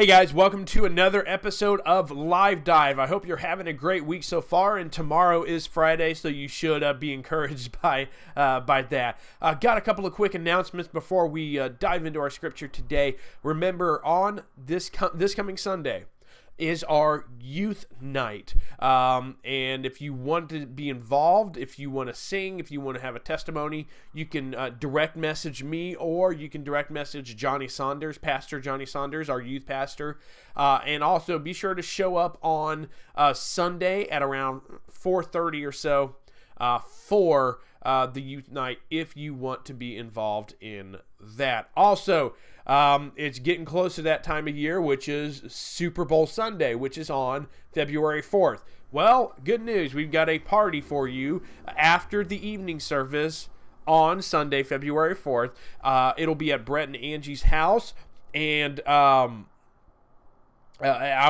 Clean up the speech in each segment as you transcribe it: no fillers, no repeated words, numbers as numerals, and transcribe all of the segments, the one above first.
Hey guys, welcome to another episode of Live Dive. I hope you're having a great week so far, and tomorrow is Friday, so you should be encouraged by that. Got a couple of quick announcements before we dive into our scripture today. Remember, on this coming Sunday is our youth night, and if you want to be involved, if you want to sing, if you want to have a testimony, you can direct message me, or you can direct message Johnny Saunders, Pastor Johnny Saunders, our youth pastor, and also be sure to show up on Sunday at around 4:30 or so for the youth night if you want to be involved in that. Also, it's getting close to that time of year, which is Super Bowl Sunday, which is on February 4th. Well, good news. We've got a party for you after the evening service on Sunday, February 4th. It'll be at Brett and Angie's house, and I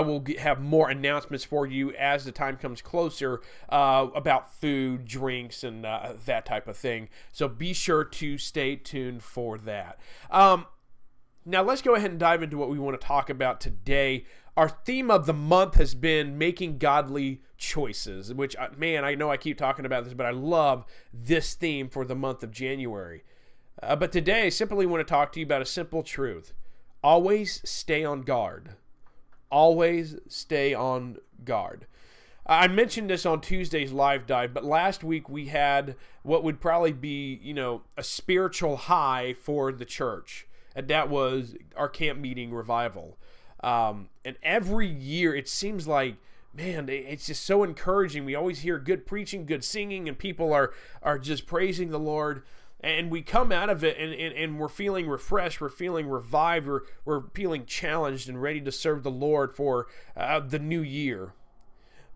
will have more announcements for you as the time comes closer about food, drinks, and that type of thing. So be sure to stay tuned for that. Now let's go ahead and dive into what we want to talk about today. Our theme of the month has been making godly choices, which, man, I know I keep talking about this, but I love this theme for the month of January. But today I simply want to talk to you about a simple truth. Always stay on guard. Always stay on guard. I mentioned this on Tuesday's live dive, but last week we had what would probably be, a spiritual high for the church, and that was our camp meeting revival. And every year it seems like, man, it's just so encouraging. We always hear good preaching, good singing, and people are just praising the Lord. And we come out of it and we're feeling refreshed, we're feeling revived, we're feeling challenged and ready to serve the Lord for the new year.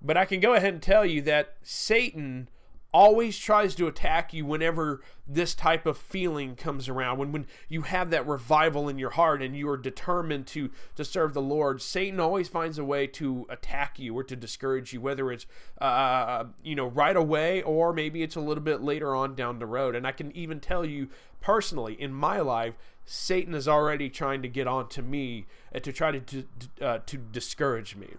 But I can go ahead and tell you that Satan always tries to attack you whenever this type of feeling comes around. When you have that revival in your heart and you are determined to serve the Lord, Satan always finds a way to attack you or to discourage you, whether it's right away or maybe it's a little bit later on down the road. And I can even tell you personally, in my life, Satan is already trying to get on to me and to try to discourage me.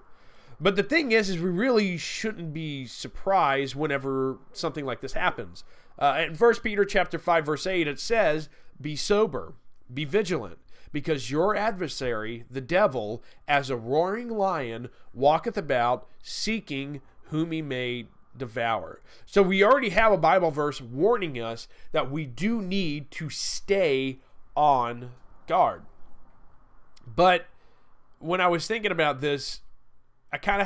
But the thing is we really shouldn't be surprised whenever something like this happens. In 1 Peter chapter 5, verse 8, it says, "Be sober, be vigilant, because your adversary, the devil, as a roaring lion, walketh about, seeking whom he may devour." So we already have a Bible verse warning us that we do need to stay on guard. But when I was thinking about this, I kind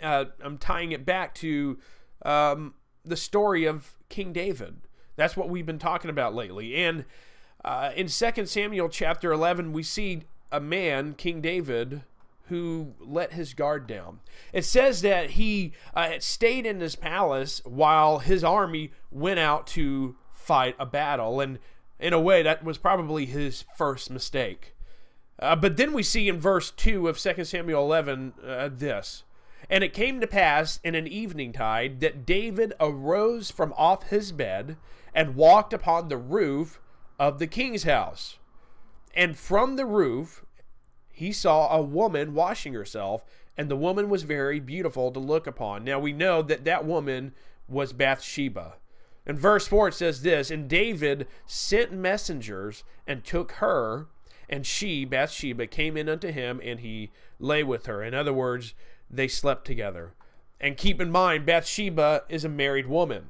of I'm tying it back to the story of King David. That's what we've been talking about lately. And in 2 Samuel chapter 11, we see a man, King David, who let his guard down. It says that he stayed in his palace while his army went out to fight a battle. And in a way, that was probably his first mistake. But then we see in verse 2 of 2 Samuel 11 this. "And it came to pass in an eventide that David arose from off his bed and walked upon the roof of the king's house. And from the roof he saw a woman washing herself, and the woman was very beautiful to look upon." Now we know that woman was Bathsheba. In verse 4 it says this, "And David sent messengers and took her, and she, Bathsheba, came in unto him, and he lay with her." In other words, they slept together. And keep in mind, Bathsheba is a married woman.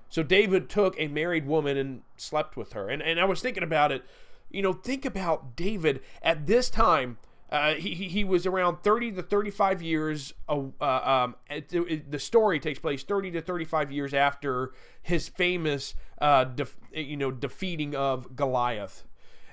So David took a married woman and slept with her. And I was thinking about it. Think about David at this time. He was around 30 to 35 years. The story takes place 30 to 35 years after his famous defeating of Goliath.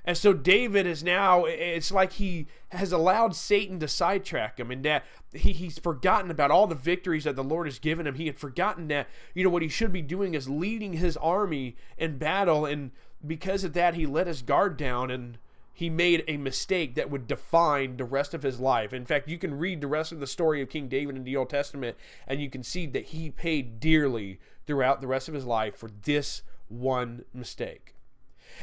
And so David is now, it's like he has allowed Satan to sidetrack him, and that he's forgotten about all the victories that the Lord has given him. He had forgotten that, what he should be doing is leading his army in battle, and because of that, he let his guard down, and he made a mistake that would define the rest of his life. In fact, you can read the rest of the story of King David in the Old Testament, and you can see that he paid dearly throughout the rest of his life for this one mistake.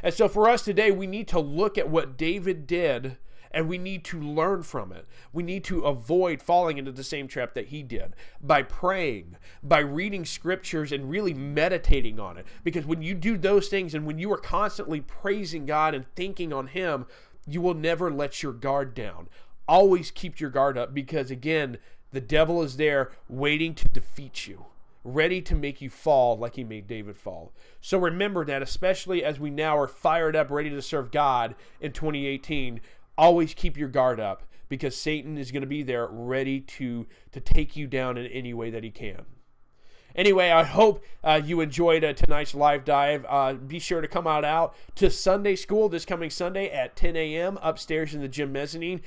And so for us today, we need to look at what David did and we need to learn from it. We need to avoid falling into the same trap that he did by praying, by reading scriptures and really meditating on it. Because when you do those things and when you are constantly praising God and thinking on him, you will never let your guard down. Always keep your guard up, because again, the devil is there waiting to defeat you, ready to make you fall like he made David fall. So remember that, especially as we now are fired up, ready to serve God in 2018, always keep your guard up, because Satan is going to be there ready to take you down in any way that he can. Anyway, I hope you enjoyed tonight's live dive. Be sure to come out to Sunday school this coming Sunday at 10 a.m. upstairs in the gym mezzanine.